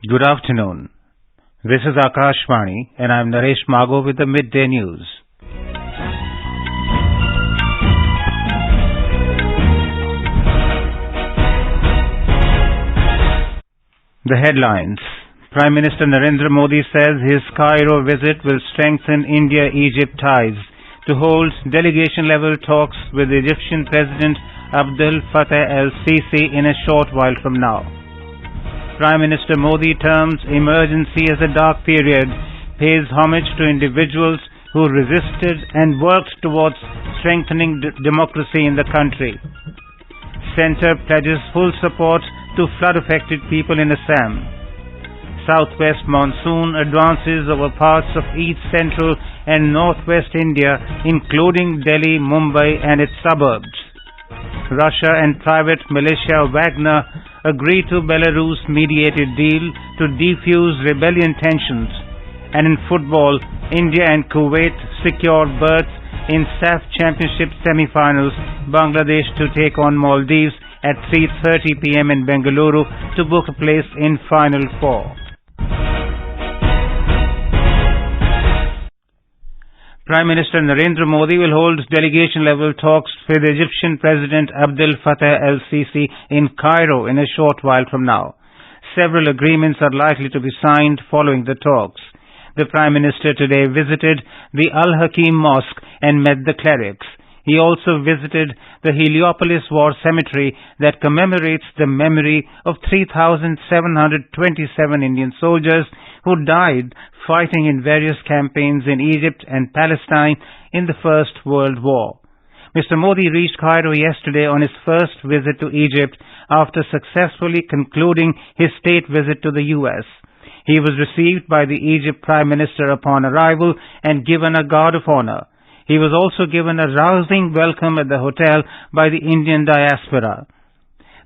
Good afternoon. This is Akashvani and I am Naresh Mago with the midday news. The headlines. Prime Minister Narendra Modi says his Cairo visit will strengthen India-Egypt ties to hold delegation-level talks with Egyptian President Abdel Fattah el-Sisi in a short while from now. Prime Minister Modi terms emergency as a dark period, pays homage to individuals who resisted and worked towards strengthening democracy in the country. Centre pledges full support to flood-affected people in Assam. Southwest monsoon advances over parts of east central and northwest India, including Delhi, Mumbai and its suburbs. Russia and private militia Wagner agree to Belarus mediated deal to defuse rebellion tensions. And in football, India and Kuwait secure berths in SAFF Championship semifinals, Bangladesh to take on Maldives at 3:30 p.m. in Bengaluru to book a place in Final Four. Prime Minister Narendra Modi will hold delegation-level talks with Egyptian President Abdel Fattah el-Sisi in Cairo in a short while from now. Several agreements are likely to be signed following the talks. The Prime Minister today visited the Al-Hakim Mosque and met the clerics. He also visited the Heliopolis War Cemetery that commemorates the memory of 3,727 Indian soldiers who died fighting in various campaigns in Egypt and Palestine in the First World War. Mr. Modi reached Cairo yesterday on his first visit to Egypt after successfully concluding his state visit to the US. He was received by the Egypt Prime Minister upon arrival and given a guard of honor. He was also given a rousing welcome at the hotel by the Indian diaspora.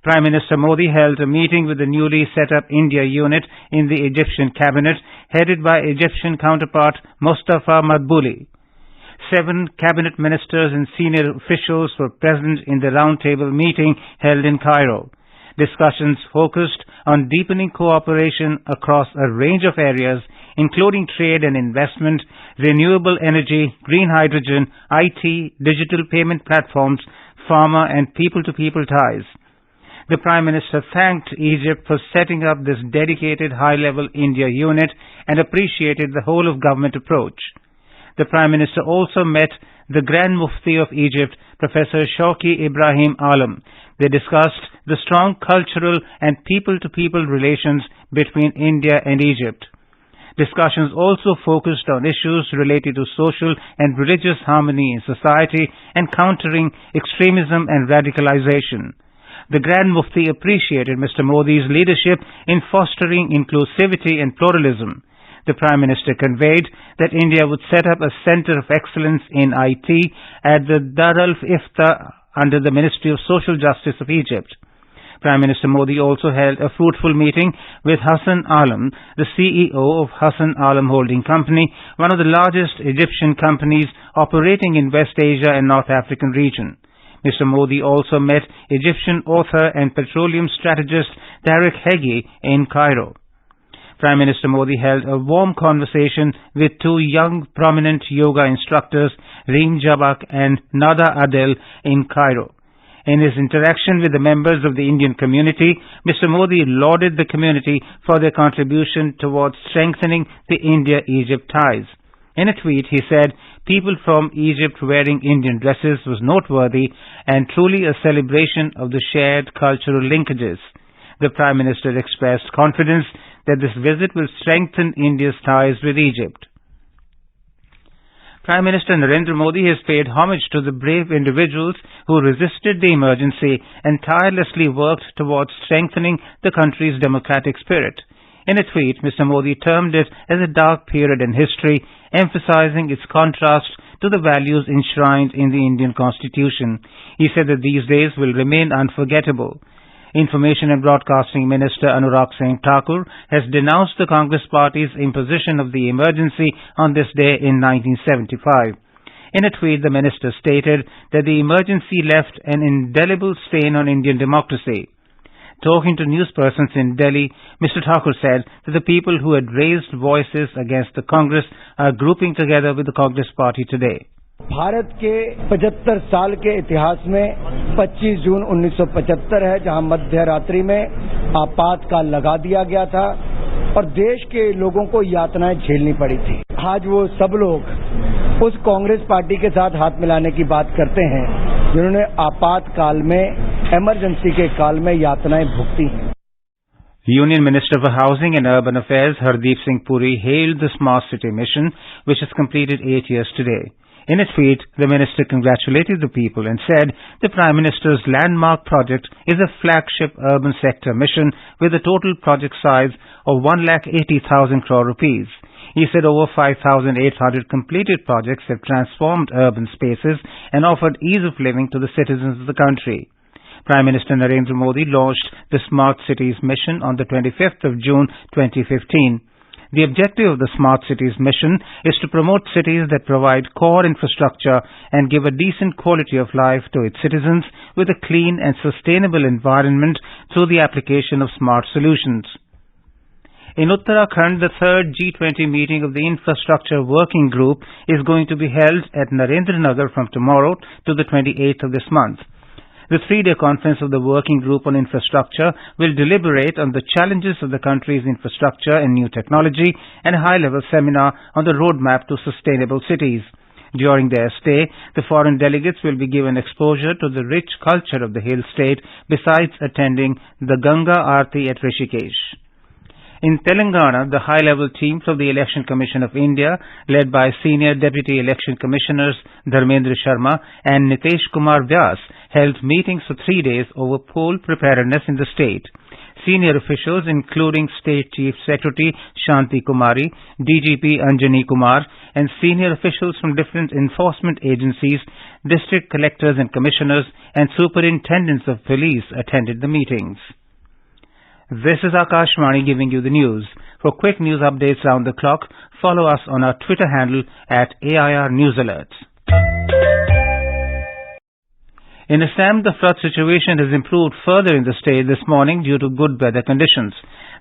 Prime Minister Modi held a meeting with the newly set up India unit in the Egyptian cabinet, headed by Egyptian counterpart Mustafa Madbouli. 7 cabinet ministers and senior officials were present in the roundtable meeting held in Cairo. Discussions focused on deepening cooperation across a range of areas, including trade and investment, renewable energy, green hydrogen, IT, digital payment platforms, pharma and people-to-people ties. The Prime Minister thanked Egypt for setting up this dedicated high-level India unit and appreciated the whole-of-government approach. The Prime Minister also met the Grand Mufti of Egypt, Professor Shawki Ibrahim Alam. They discussed the strong cultural and people-to-people relations between India and Egypt. Discussions also focused on issues related to social and religious harmony in society and countering extremism and radicalization. The Grand Mufti appreciated Mr. Modi's leadership in fostering inclusivity and pluralism. The Prime Minister conveyed that India would set up a Centre of Excellence in IT at the Dar al-Ifta under the Ministry of Social Justice of Egypt. Prime Minister Modi also held a fruitful meeting with Hassan Alam, the CEO of Hassan Alam Holding Company, one of the largest Egyptian companies operating in West Asia and North African region. Mr. Modi also met Egyptian author and petroleum strategist Tariq Hegi in Cairo. Prime Minister Modi held a warm conversation with 2 young prominent yoga instructors, Reem Jabak and Nada Adel, in Cairo. In his interaction with the members of the Indian community, Mr. Modi lauded the community for their contribution towards strengthening the India-Egypt ties. In a tweet, he said, "People from Egypt wearing Indian dresses was noteworthy and truly a celebration of the shared cultural linkages." The Prime Minister expressed confidence that this visit will strengthen India's ties with Egypt. Prime Minister Narendra Modi has paid homage to the brave individuals who resisted the emergency and tirelessly worked towards strengthening the country's democratic spirit. In a tweet, Mr. Modi termed it as a dark period in history, emphasizing its contrast to the values enshrined in the Indian Constitution. He said that these days will remain unforgettable. Information and Broadcasting Minister Anurag Singh Thakur has denounced the Congress Party's imposition of the emergency on this day in 1975. In a tweet, the minister stated that the emergency left an indelible stain on Indian democracy. Talking to news persons in Delhi, Mr. Thakur said that the people who had raised voices against the Congress are grouping together with the Congress party today. Bharat के 75 साल के इतिहास में 25 जून 1975 है जहां मध्य रात्रि में आपातकाल लगा दिया गया था और देश के लोगों को यातनाएं झेलनी पड़ी थी। आज वो सब लोग उस कांग्रेस पार्टी के साथ हाथ मिलाने की बात करते हैं जिन्होंने आपातकाल में इमरजेंसी के काल में यातनाएं भुगती हैं। Union Minister for Housing and Urban Affairs Hardeep Singh Puri hailed the Smart City mission, which has completed 8 years today. In a tweet, the minister congratulated the people and said the Prime Minister's landmark project is a flagship urban sector mission with a total project size of 1,80,000 crore rupees. He said over 5,800 completed projects have transformed urban spaces and offered ease of living to the citizens of the country. Prime Minister Narendra Modi launched the Smart Cities mission on the 25th of June 2015. The objective of the Smart Cities mission is to promote cities that provide core infrastructure and give a decent quality of life to its citizens with a clean and sustainable environment through the application of smart solutions. In Uttarakhand, the third G20 meeting of the Infrastructure Working Group is going to be held at Narendranagar from tomorrow to the 28th of this month. The three-day conference of the Working Group on Infrastructure will deliberate on the challenges of the country's infrastructure and new technology and a high-level seminar on the roadmap to sustainable cities. During their stay, the foreign delegates will be given exposure to the rich culture of the hill state besides attending the Ganga Aarti at Rishikesh. In Telangana, the high-level team from the Election Commission of India, led by Senior Deputy Election Commissioners Dharmendra Sharma and Nitesh Kumar Vyas, held meetings for 3 days over poll preparedness in the state. Senior officials, including State Chief Secretary Shanti Kumari, DGP Anjani Kumar, and senior officials from different enforcement agencies, district collectors and commissioners, and superintendents of police attended the meetings. This is Akashvani giving you the news. For quick news updates round the clock, follow us on our Twitter handle at AIR News Alerts. In Assam, the flood situation has improved further in the state this morning due to good weather conditions.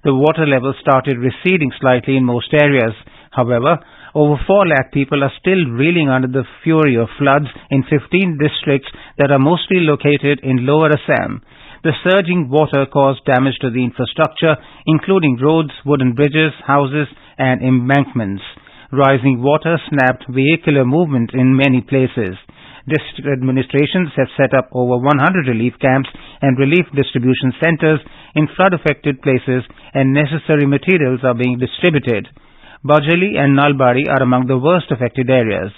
The water level started receding slightly in most areas. However, over 4 lakh people are still reeling under the fury of floods in 15 districts that are mostly located in lower Assam. The surging water caused damage to the infrastructure, including roads, wooden bridges, houses, and embankments. Rising water snapped vehicular movement in many places. District administrations have set up over 100 relief camps and relief distribution centers in flood-affected places, and necessary materials are being distributed. Bajali and Nalbari are among the worst affected areas.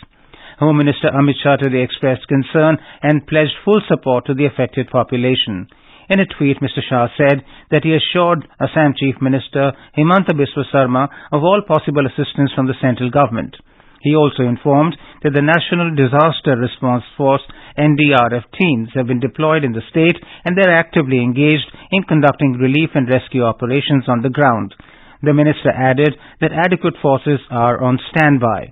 Home Minister Amit Shah today expressed concern and pledged full support to the affected population. In a tweet, Mr. Shah said that he assured Assam Chief Minister Himanta Biswa Sarma of all possible assistance from the central government. He also informed that the National Disaster Response Force NDRF teams have been deployed in the state and they are actively engaged in conducting relief and rescue operations on the ground. The minister added that adequate forces are on standby.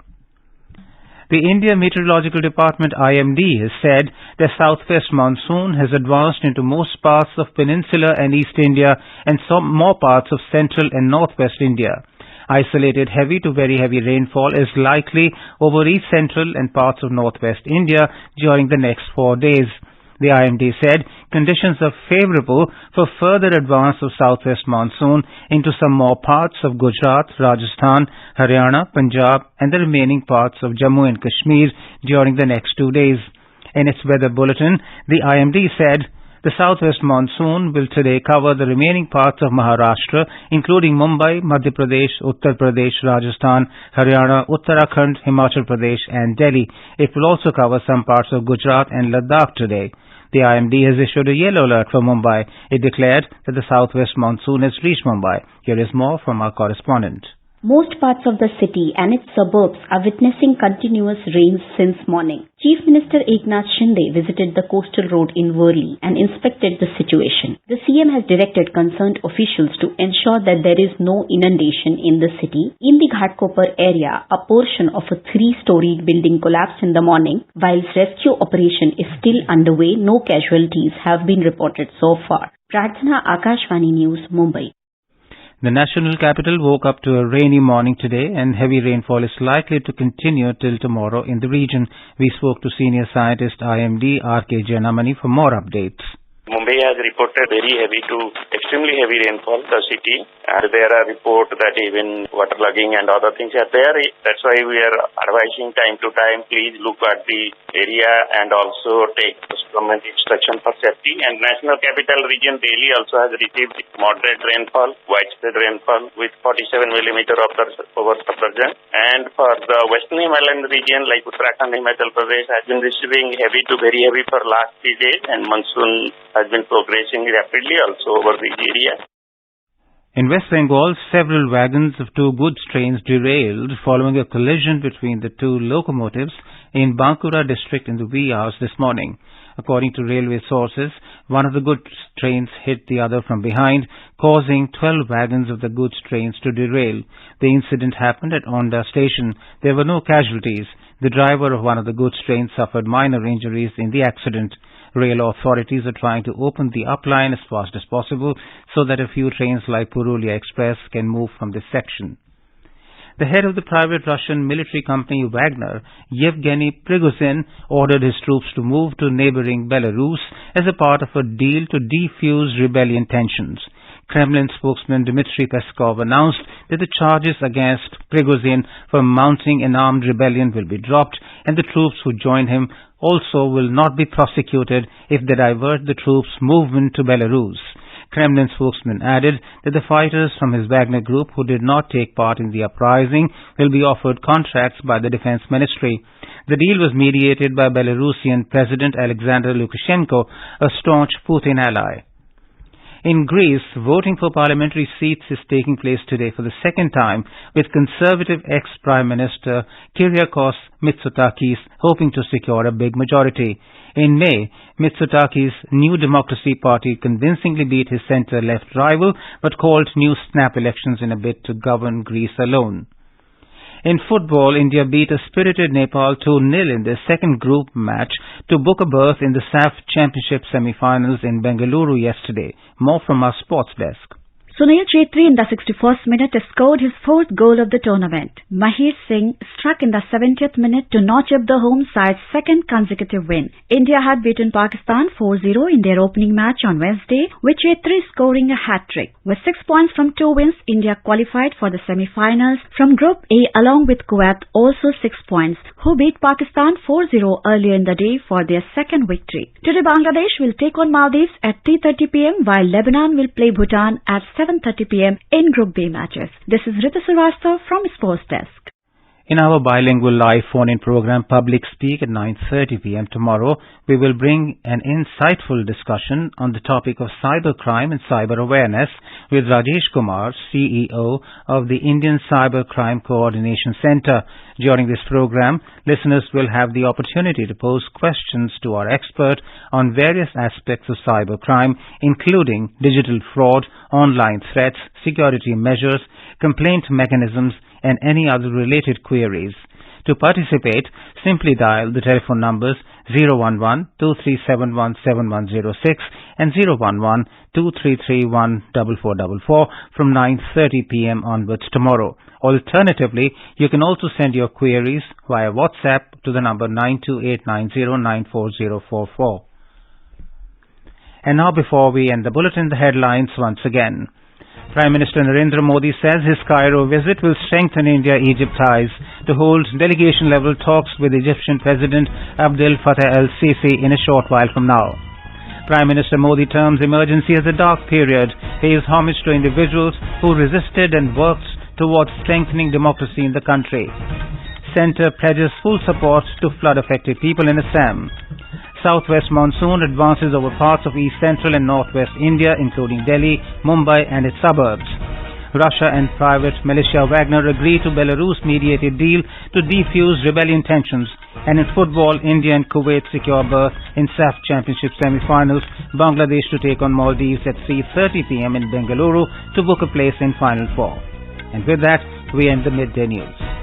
The India Meteorological Department IMD has said the southwest monsoon has advanced into most parts of peninsular and East India and some more parts of central and northwest India. Isolated heavy to very heavy rainfall is likely over east central and parts of northwest India during the next 4 days. The IMD said conditions are favourable for further advance of southwest monsoon into some more parts of Gujarat, Rajasthan, Haryana, Punjab and the remaining parts of Jammu and Kashmir during the next 2 days. In its weather bulletin, the IMD said the southwest monsoon will today cover the remaining parts of Maharashtra, including Mumbai, Madhya Pradesh, Uttar Pradesh, Rajasthan, Haryana, Uttarakhand, Himachal Pradesh and Delhi. It will also cover some parts of Gujarat and Ladakh today. The IMD has issued a yellow alert for Mumbai. It declared that the southwest monsoon has reached Mumbai. Here is more from our correspondent. Most parts of the city and its suburbs are witnessing continuous rains since morning. Chief Minister Eknath Shinde visited the coastal road in Worli and inspected the situation. The CM has directed concerned officials to ensure that there is no inundation in the city. In the Ghatkopar area, a portion of a 3-storied building collapsed in the morning. Whilst rescue operation is still underway, no casualties have been reported so far. Pradhana, Akashvani News, Mumbai. The national capital woke up to a rainy morning today and heavy rainfall is likely to continue till tomorrow in the region. We spoke to senior scientist IMD R.K. Janamani for more updates. Mumbai has reported very heavy to extremely heavy rainfall, the city, and there are reports that even waterlogging and other things are there. That's why we are advising time to time, please look at the area and also take government instruction for safety. And National Capital Region Delhi also has received moderate rainfall, widespread rainfall with 47 millimeter over submersion. And for the Western Himalayan region like Uttarakhand, Himachal Pradesh has been receiving heavy to very heavy for last 3 days, and monsoon has been progressing rapidly also over the area. In West Bengal, several wagons of two goods trains derailed following a collision between the two locomotives in Bankura district in the wee hours this morning. According to railway sources, one of the goods trains hit the other from behind, causing 12 wagons of the goods trains to derail. The incident happened at Onda station. There were no casualties. The driver of one of the goods trains suffered minor injuries in the accident. Rail authorities are trying to open the up line as fast as possible so that a few trains like Purulia Express can move from this section. The head of the private Russian military company Wagner, Yevgeny Prigozhin, ordered his troops to move to neighboring Belarus as a part of a deal to defuse rebellion tensions. Kremlin spokesman Dmitry Peskov announced that the charges against Prigozhin for mounting an armed rebellion will be dropped and the troops who join him also will not be prosecuted if they divert the troops' movement to Belarus. Kremlin spokesman added that the fighters from his Wagner group who did not take part in the uprising will be offered contracts by the defense ministry. The deal was mediated by Belarusian President Alexander Lukashenko, a staunch Putin ally. In Greece, voting for parliamentary seats is taking place today for the second time, with Conservative ex-Prime Minister Kyriakos Mitsotakis hoping to secure a big majority. In May, Mitsotakis' New Democracy Party convincingly beat his centre-left rival, but called new snap elections in a bid to govern Greece alone. In football, India beat a spirited Nepal 2-0 in their second group match to book a berth in the SAFF Championship semifinals in Bengaluru yesterday. More from our sports desk. Sunil Chhetri in the 61st minute scored his fourth goal of the tournament. Mahir Singh struck in the 70th minute to notch up the home side's second consecutive win. India had beaten Pakistan 4-0 in their opening match on Wednesday, with Chhetri scoring a hat-trick. With 6 points from 2 wins, India qualified for the semi-finals from Group A along with Kuwait, also 6 points, who beat Pakistan 4-0 earlier in the day for their second victory. Today Bangladesh will take on Maldives at 3:30 p.m. while Lebanon will play Bhutan at 7:30 p.m. in Group B matches. This is Rita Srivastava from Sports Desk. In our bilingual live phone-in program Public Speak at 9:30 p.m. tomorrow, we will bring an insightful discussion on the topic of cybercrime and cyber awareness with Rajesh Kumar, CEO of the Indian Cyber Crime Coordination Center. During this program, listeners will have the opportunity to pose questions to our expert on various aspects of cybercrime, including digital fraud, online threats, security measures, complaint mechanisms, and any other related queries. To participate, simply dial the telephone numbers 011-2371-7106 and 011-2331-4444 from 9:30 p.m. onwards tomorrow. Alternatively, you can also send your queries via WhatsApp to the number 928909444. And now, before we end the bulletin, the headlines once again. Prime Minister Narendra Modi says his Cairo visit will strengthen India-Egypt ties to hold delegation-level talks with Egyptian President Abdel Fattah el-Sisi in a short while from now. Prime Minister Modi terms emergency as a dark period, pays homage to individuals who resisted and worked towards strengthening democracy in the country. Centre pledges full support to flood-affected people in Assam. Southwest monsoon advances over parts of east central and northwest India, including Delhi, Mumbai and its suburbs. Russia and private militia Wagner agree to Belarus mediated deal to defuse rebellion tensions. And in football, India and Kuwait secure berth in SAFF Championship semi-finals. Bangladesh to take on Maldives at 3:30 p.m. in Bengaluru to book a place in Final Four. And with that, we end the midday news.